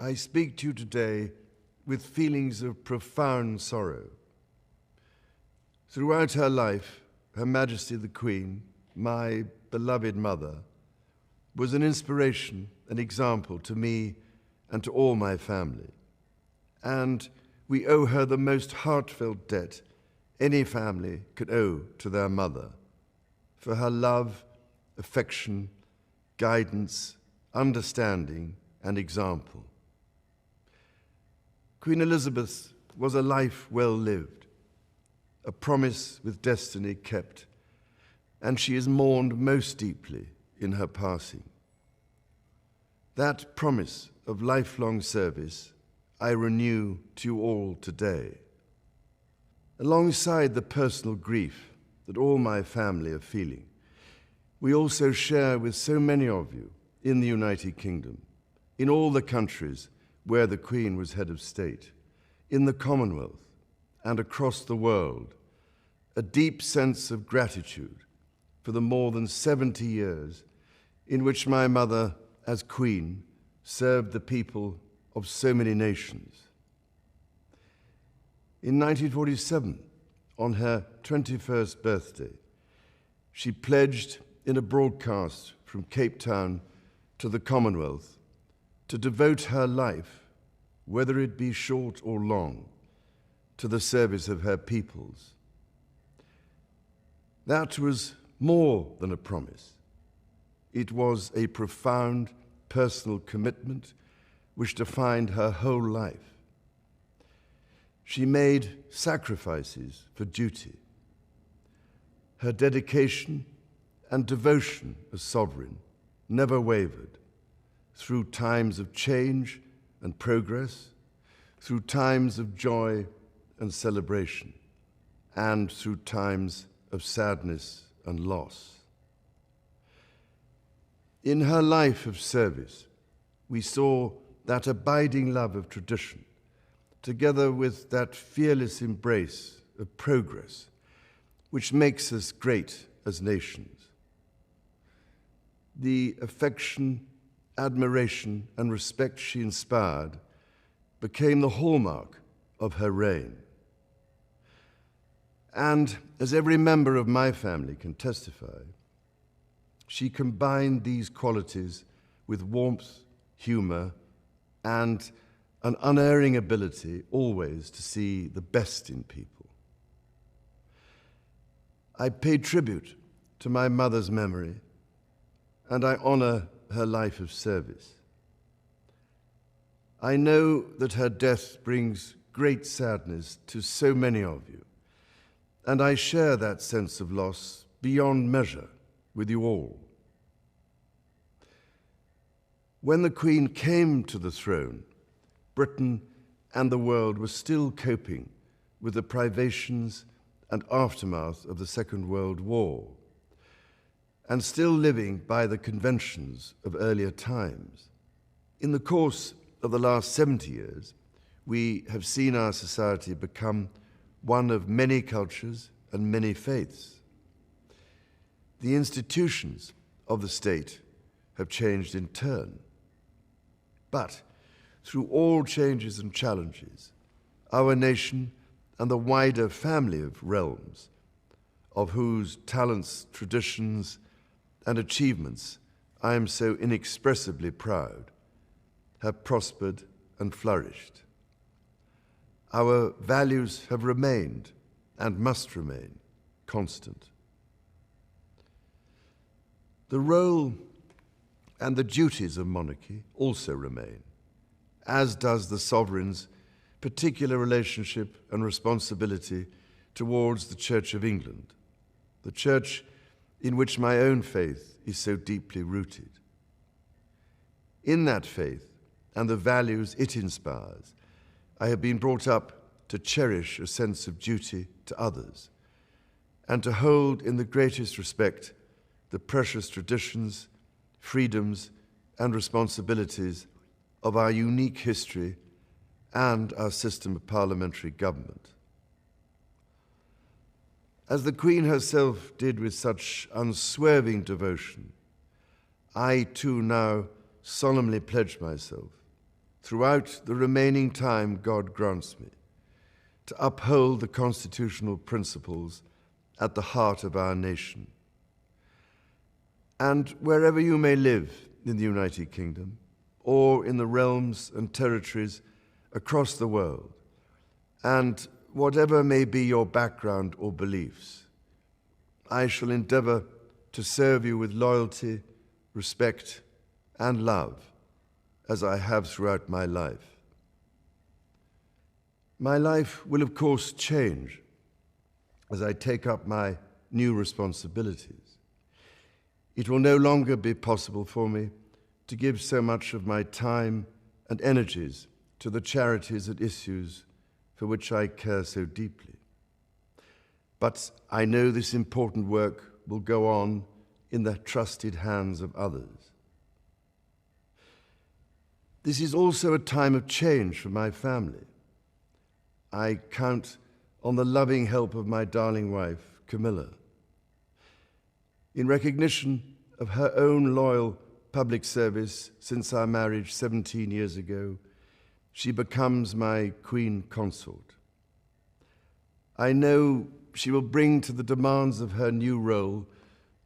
I speak to you today with feelings of profound sorrow. Throughout her life, Her Majesty the Queen, my beloved mother, was an inspiration, an example to me and to all my family. And we owe her the most heartfelt debt any family could owe to their mother, for her love, affection, guidance, understanding, and example. Queen Elizabeth was a life well lived, a promise with destiny kept, and she is mourned most deeply in her passing. That promise of lifelong service I renew to you all today. Alongside the personal grief that all my family are feeling, we also share with so many of you in the United Kingdom, in all the countries where the Queen was head of state, in the Commonwealth and across the world, a deep sense of gratitude for the more than 70 years in which my mother, as Queen, served the people of so many nations. In 1947, on her 21st birthday, she pledged in a broadcast from Cape Town to the Commonwealth to devote her life, whether it be short or long, to the service of her peoples. That was more than a promise. It was a profound personal commitment which defined her whole life. She made sacrifices for duty. Her dedication and devotion as sovereign never wavered through times of change and progress, through times of joy and celebration, and through times of sadness and loss. In her life of service, we saw that abiding love of tradition, together with that fearless embrace of progress, which makes us great as nations. The affection, admiration, and respect she inspired became the hallmark of her reign. And as every member of my family can testify, she combined these qualities with warmth, humor, and an unerring ability always to see the best in people. I pay tribute to my mother's memory, and I honor her life of service. I know that her death brings great sadness to so many of you, and I share that sense of loss beyond measure with you all. When the Queen came to the throne, Britain and the world were still coping with the privations and aftermath of the Second World War, and still living by the conventions of earlier times. In the course of the last 70 years, we have seen our society become one of many cultures and many faiths. The institutions of the state have changed in turn. But through all changes and challenges, our nation and the wider family of realms, of whose talents, traditions, and achievements I am so inexpressibly proud, have prospered and flourished. Our values have remained and must remain constant. The role and the duties of monarchy also remain, as does the sovereign's particular relationship and responsibility towards the Church of England, the church in which my own faith is so deeply rooted. In that faith and the values it inspires, I have been brought up to cherish a sense of duty to others and to hold in the greatest respect the precious traditions, freedoms, and responsibilities of our unique history and our system of parliamentary government. As the Queen herself did with such unswerving devotion, I too now solemnly pledge myself throughout the remaining time God grants me, to uphold the constitutional principles at the heart of our nation. And wherever you may live in the United Kingdom, or in the realms and territories across the world, and whatever may be your background or beliefs, I shall endeavor to serve you with loyalty, respect, and love, as I have throughout my life. My life will, of course, change as I take up my new responsibilities. It will no longer be possible for me to give so much of my time and energies to the charities and issues for which I care so deeply. But I know this important work will go on in the trusted hands of others. This is also a time of change for my family. I count on the loving help of my darling wife, Camilla. In recognition of her own loyal public service since our marriage 17 years ago, she becomes my Queen Consort. I know she will bring to the demands of her new role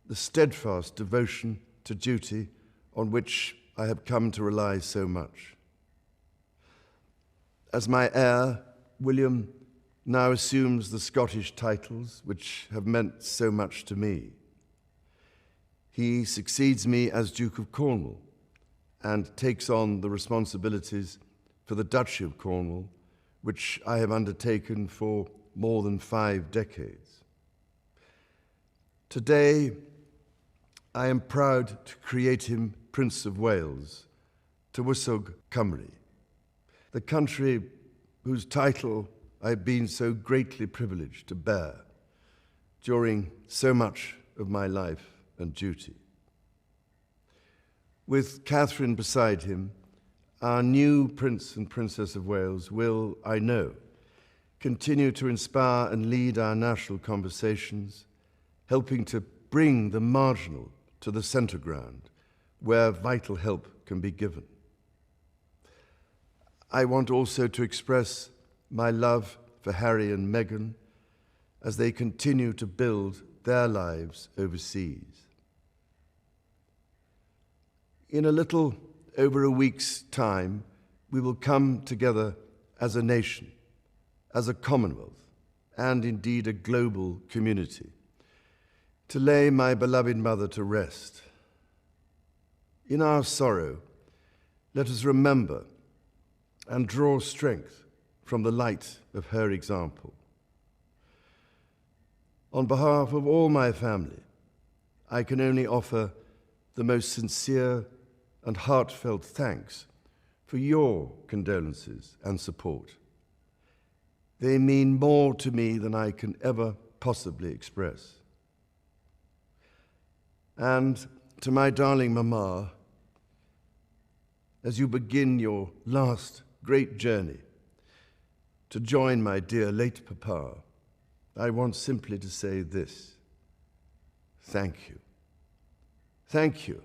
the steadfast devotion to duty on which I have come to rely so much. As my heir, William now assumes the Scottish titles which have meant so much to me. He succeeds me as Duke of Cornwall and takes on the responsibilities for the Duchy of Cornwall, which I have undertaken for more than 5 decades. Today, I am proud to create him Prince of Wales, Tywysog Cymru, the country whose title I have been so greatly privileged to bear during so much of my life and duty. With Catherine beside him, our new Prince and Princess of Wales will, I know, continue to inspire and lead our national conversations, helping to bring the marginal to the centre ground, where vital help can be given. I want also to express my love for Harry and Meghan as they continue to build their lives overseas. In a little over a week's time, we will come together as a nation, as a Commonwealth, and indeed a global community, to lay my beloved mother to rest. In our sorrow, let us remember and draw strength from the light of her example. On behalf of all my family, I can only offer the most sincere and heartfelt thanks for your condolences and support. They mean more to me than I can ever possibly express. And to my darling Mama, as you begin your last great journey to join my dear late Papa, I want simply to say this: thank you. Thank you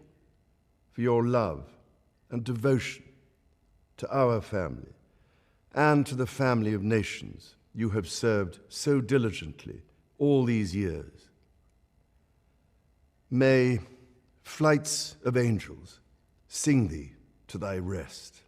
for your love and devotion to our family and to the family of nations you have served so diligently all these years. May flights of angels sing thee to thy rest.